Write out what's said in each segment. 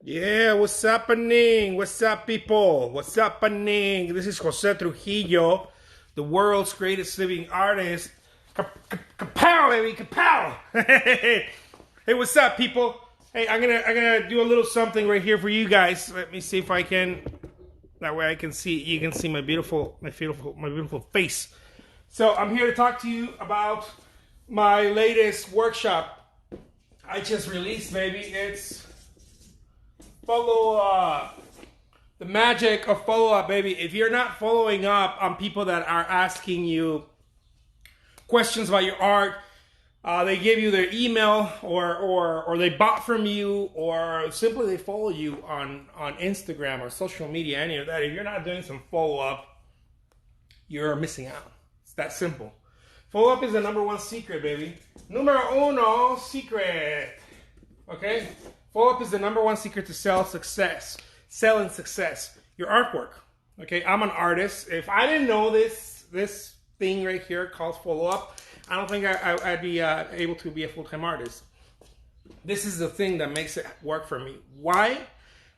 Yeah, what's happening? What's up, people? What's happening? This is Jose Trujillo, the world's greatest living artist. Kapow, baby, kapow! Hey, what's up, people? Hey, I'm gonna do a little something right here for you guys. Let me see if I can. That way, I can see. You can see my beautiful face. So I'm here to talk to you about my latest workshop. I just released, baby. It's follow up. The magic of follow up, baby. If you're not following up on people that are asking you questions about your art, they give you their email or they bought from you or simply they follow you on Instagram or social media, any of that. If you're not doing some follow up, you're missing out. It's that simple. Follow up is the number one secret, baby. Numero uno secret. Okay? Follow up is the number one secret to selling success. Your artwork. Okay, I'm an artist. If I didn't know this thing right here called follow up, I don't think I'd be able to be a full-time artist. This is the thing that makes it work for me. Why?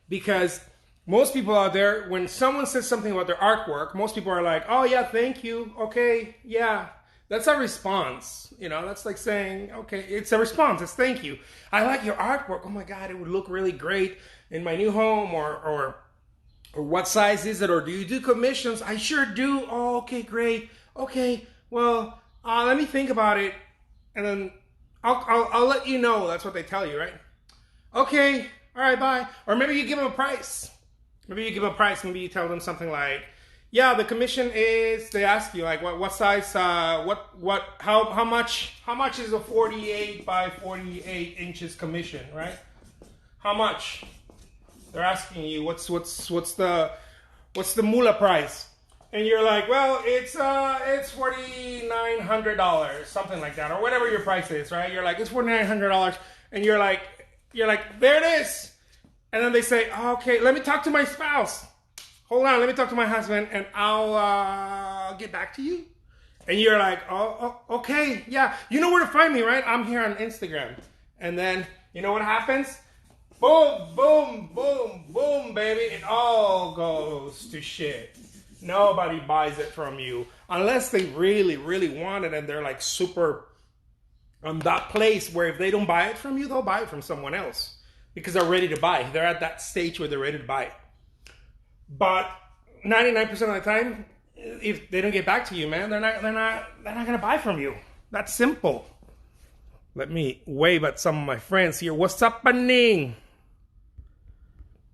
Because most people out there, when someone says something about their artwork, most people are like, oh yeah, thank you. Okay, yeah. That's a response. You know, that's like saying, okay, it's a response. It's thank you. I like your artwork. Oh my God, it would look really great in my new home. Or what size is it? Or do you do commissions? I sure do. Oh, okay, great. Okay, well, let me think about it. And then I'll let you know. That's what they tell you, right? Okay, all right, bye. Or maybe you give them a price. Maybe you tell them something like, yeah, the commission is, they ask you like what size, how much is a 48 by 48 inches commission, right? How much? They're asking you what's the moolah price? And you're like, well, it's $4,900, something like that, or whatever your price is, right? You're like, it's $4,900, and you're like, there it is. And then they say, oh, okay, let me talk to my spouse. Hold on, let me talk to my husband and I'll get back to you. And you're like, oh, okay, yeah. You know where to find me, right? I'm here on Instagram. And then, you know what happens? Boom, boom, boom, boom, baby. It all goes to shit. Nobody buys it from you. Unless they really, really want it and they're like super on that place where if they don't buy it from you, they'll buy it from someone else. Because they're ready to buy. They're at that stage where they're ready to buy it. But 99% of the time, if they don't get back to you, man, they're not gonna buy from you. That's simple. Let me wave at some of my friends here. What's happening?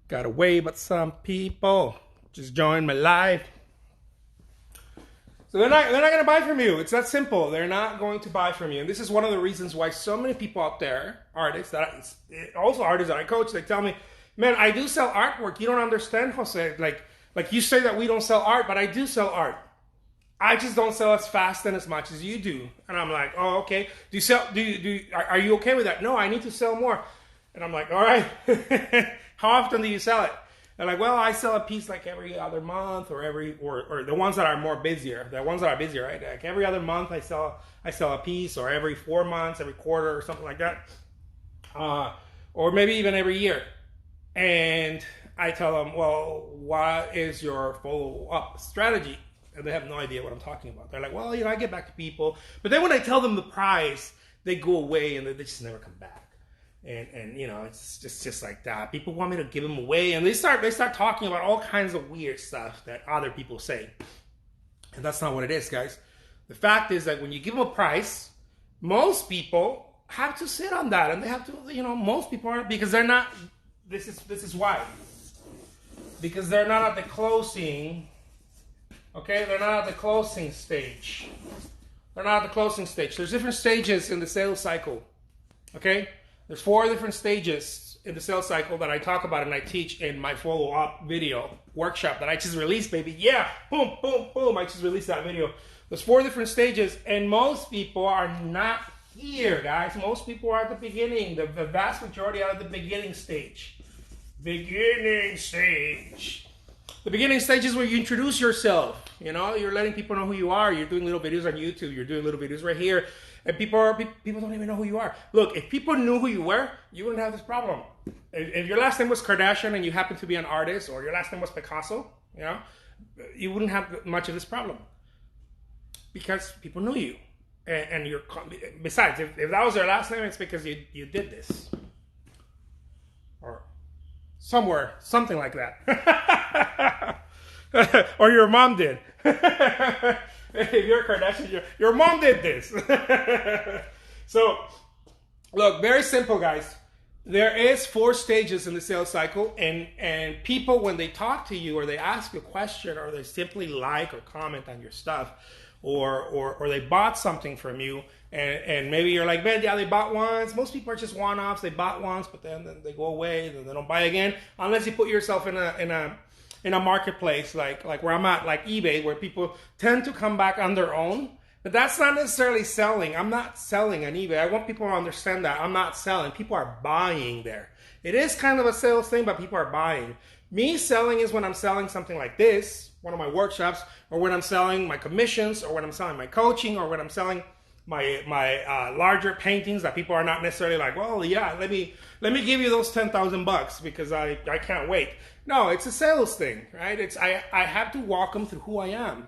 Gotta wave at some people. Just join my live. So they're not gonna buy from you. It's that simple. They're not going to buy from you. And this is one of the reasons why so many people out there, artists that I coach, they tell me, man, I do sell artwork. You don't understand, Jose. Like you say that we don't sell art, but I do sell art. I just don't sell as fast and as much as you do. And I'm like, oh, okay. Are you okay with that? No, I need to sell more. And I'm like, all right. How often do you sell it? They're like, well, I sell a piece like every other month or the ones that are more busier. The ones that are busier, right? Like every other month I sell a piece, or every 4 months, every quarter, or something like that. Or maybe even every year. And I tell them, well, what is your follow-up strategy? And they have no idea what I'm talking about. They're like, well, I get back to people. But then when I tell them the price, they go away and they just never come back. And it's just like that. People want me to give them away. And they start talking about all kinds of weird stuff that other people say. And that's not what it is, guys. The fact is that when you give them a price, most people have to sit on that. And they have to, most people aren't, because they're not. This is why. Because they're not at the closing. Okay, they're not at the closing stage. There's different stages in the sales cycle. Okay, there's 4 different stages in the sales cycle that I talk about and I teach in my follow-up video workshop that I just released, baby. Yeah, boom, boom, boom. I just released that video. There's 4 different stages, and most people are not here, guys. Most people are at the beginning. The vast majority are at the beginning stage. The beginning stage is where you introduce yourself. You're letting people know who you are. You're doing little videos on YouTube. You're doing little videos right here. And people don't even know who you are. Look, if people knew who you were, you wouldn't have this problem. If your last name was Kardashian and you happen to be an artist, or your last name was Picasso, you wouldn't have much of this problem because people knew you. And you're, besides, if that was your last name, it's because you did this, or somewhere, something like that, or your mom did. If you're a Kardashian, your mom did this. So, look, very simple, guys. There is 4 stages in the sales cycle, and people, when they talk to you or they ask you a question or they simply like or comment on your stuff, or they bought something from you, and maybe you're like, man, yeah, they bought once. Most people are just one-offs. They bought once, but then they go away, then they don't buy again, unless you put yourself in a marketplace like where I'm at, like eBay, where people tend to come back on their own. But that's not necessarily selling. I'm not selling on eBay. I want people to understand that I'm not selling. People are buying there. It is kind of a sales thing, but people are buying. Me selling is when I'm selling something like this, one of my workshops, or when I'm selling my commissions, or when I'm selling my coaching, or when I'm selling my larger paintings that people are not necessarily like, well, yeah, let me give you those $10,000 because I can't wait. No, it's a sales thing, right? I have to walk them through who I am.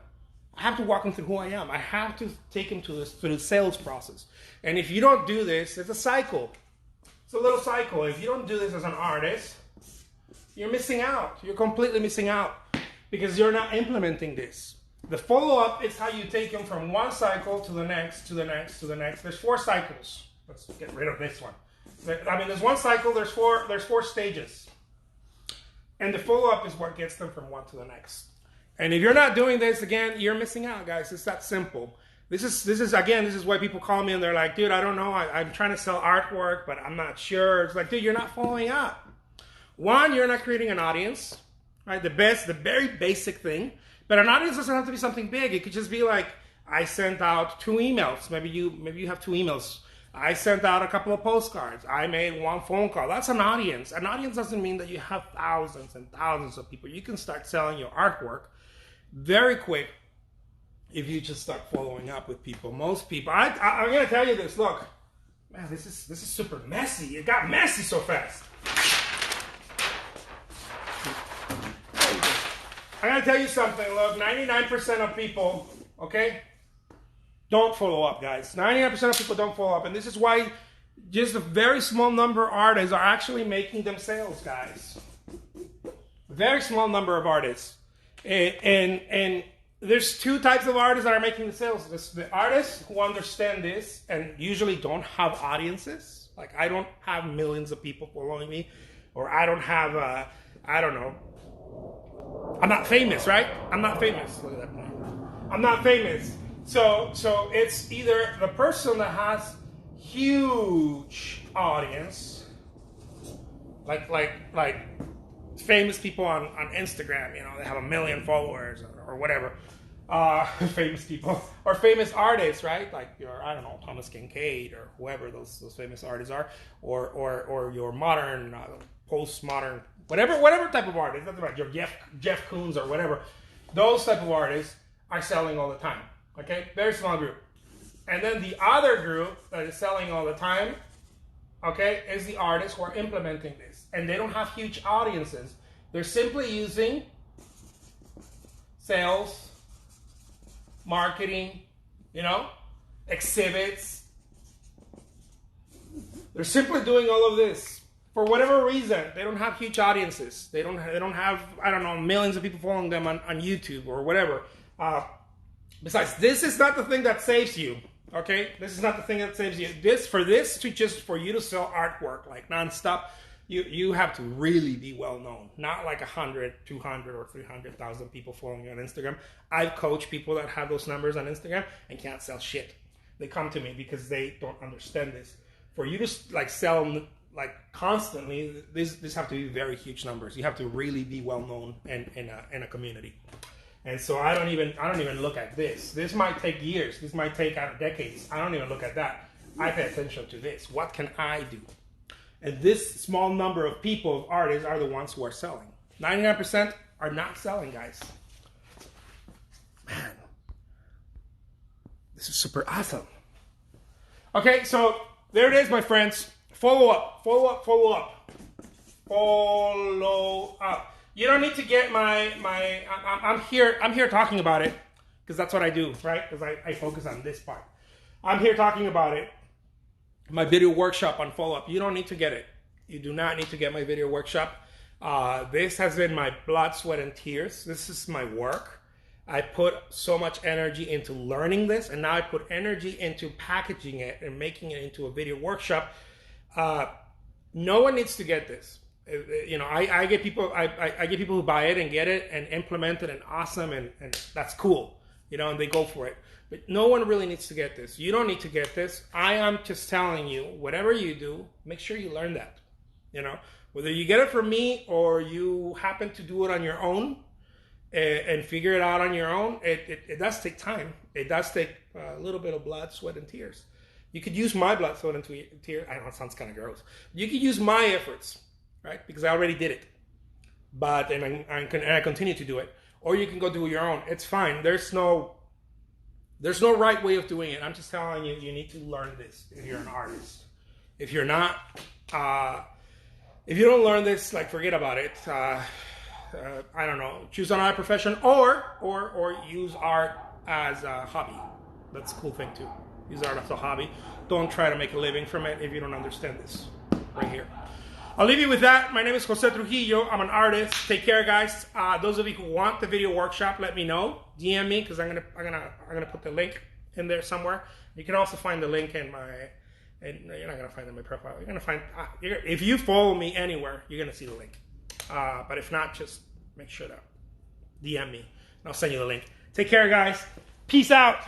I have to walk them through who I am. I have to take them through the sales process. And if you don't do this, it's a cycle. It's a little cycle. If you don't do this as an artist, you're missing out. You're completely missing out because you're not implementing this. The follow-up is how you take them from one cycle to the next, to the next, to the next. There's 4 cycles. Let's get rid of this one. I mean, there's one cycle, there's four stages. And the follow-up is what gets them from one to the next. And if you're not doing this, again, you're missing out, guys. It's that simple. This is why people call me and they're like, dude, I don't know. I'm trying to sell artwork, but I'm not sure. It's like, dude, you're not following up. One, you're not creating an audience, right? The very basic thing. But an audience doesn't have to be something big. It could just be like, I sent out 2 emails. Maybe you have 2 emails. I sent out a couple of postcards. I made 1 phone call. That's an audience. An audience doesn't mean that you have thousands and thousands of people. You can start selling your artwork very quick if you just start following up with people. Most people, I'm going to tell you this. Look, man, this is super messy. It got messy so fast. I'm going to tell you something. Look, 99% of people, okay, don't follow up, guys. 99% of people don't follow up. And this is why just a very small number of artists are actually making them sales, guys. Very small number of artists. And there's 2 types of artists that are making the sales. There's the artists who understand this and usually don't have audiences. Like, I don't have millions of people following me, or I don't have, I don't know. I'm not famous, right? I'm not famous. Look at that point. I'm not famous. So it's either the person that has huge audience, like famous people on Instagram, they have 1 million followers or whatever. Famous people or famous artists, right? Like I don't know, Thomas Kincaid or whoever those famous artists are, or your modern, postmodern, whatever type of artist. Doesn't matter. Your Jeff Koons or whatever. Those type of artists are selling all the time. Okay, very small group. And then the other group that is selling all the time, okay, is the artists who are implementing this, and they don't have huge audiences. They're simply using sales, marketing, exhibits. They're simply doing all of this for whatever reason. They don't have huge audiences. They don't have, I don't know, millions of people following them on YouTube or whatever. Besides, this is not the thing that saves you. Okay, this is not the thing that saves you. For you to sell artwork like nonstop, you have to really be well known. Not like 100, 200, or 300,000 people following you on Instagram. I've coached people that have those numbers on Instagram and can't sell shit. They come to me because they don't understand this. For you to sell constantly, this have to be very huge numbers. You have to really be well known in a community. And so I don't even look at this. This might take years. This might take decades. I don't even look at that. I pay attention to this. What can I do? And this small number of people, of artists, are the ones who are selling. 99% are not selling, guys. Man, this is super awesome. Okay, so there it is, my friends. Follow up, follow up, follow up, follow up. You don't need to get I'm here talking about it because that's what I do, right? Because I focus on this part. I'm here talking about it. My video workshop on follow up. You don't need to get it. You do not need to get my video workshop. This has been my blood, sweat, and tears. This is my work. I put so much energy into learning this, and now I put energy into packaging it and making it into a video workshop. No one needs to get this. You know, I get people who buy it and get it and implement it and awesome and that's cool. You know, and they go for it. But no one really needs to get this. You don't need to get this. I am just telling you, whatever you do, make sure you learn that. You know, whether you get it from me or you happen to do it on your own, and figure it out on your own, it does take time. It does take a little bit of blood, sweat, and tears. You could use my blood, sweat, and tears. I know it sounds kind of gross. You could use my efforts, right? Because I already did it. But I continue to do it. Or you can go do your own. It's fine. There's no right way of doing it. I'm just telling you, you need to learn this if you're an artist. If you're not, if you don't learn this, like forget about it. I don't know, choose another profession or use art as a hobby. That's a cool thing too. Use art as a hobby. Don't try to make a living from it if you don't understand this right here. I'll leave you with that. My name is Jose Trujillo. I'm an artist. Take care, guys. Those of you who want the video workshop, let me know. DM me because I'm gonna put the link in there somewhere. You can also find the link in my. And you're not gonna find it in my profile. You're gonna find if you follow me anywhere, you're gonna see the link. But if not, just make sure to DM me and I'll send you the link. Take care, guys. Peace out.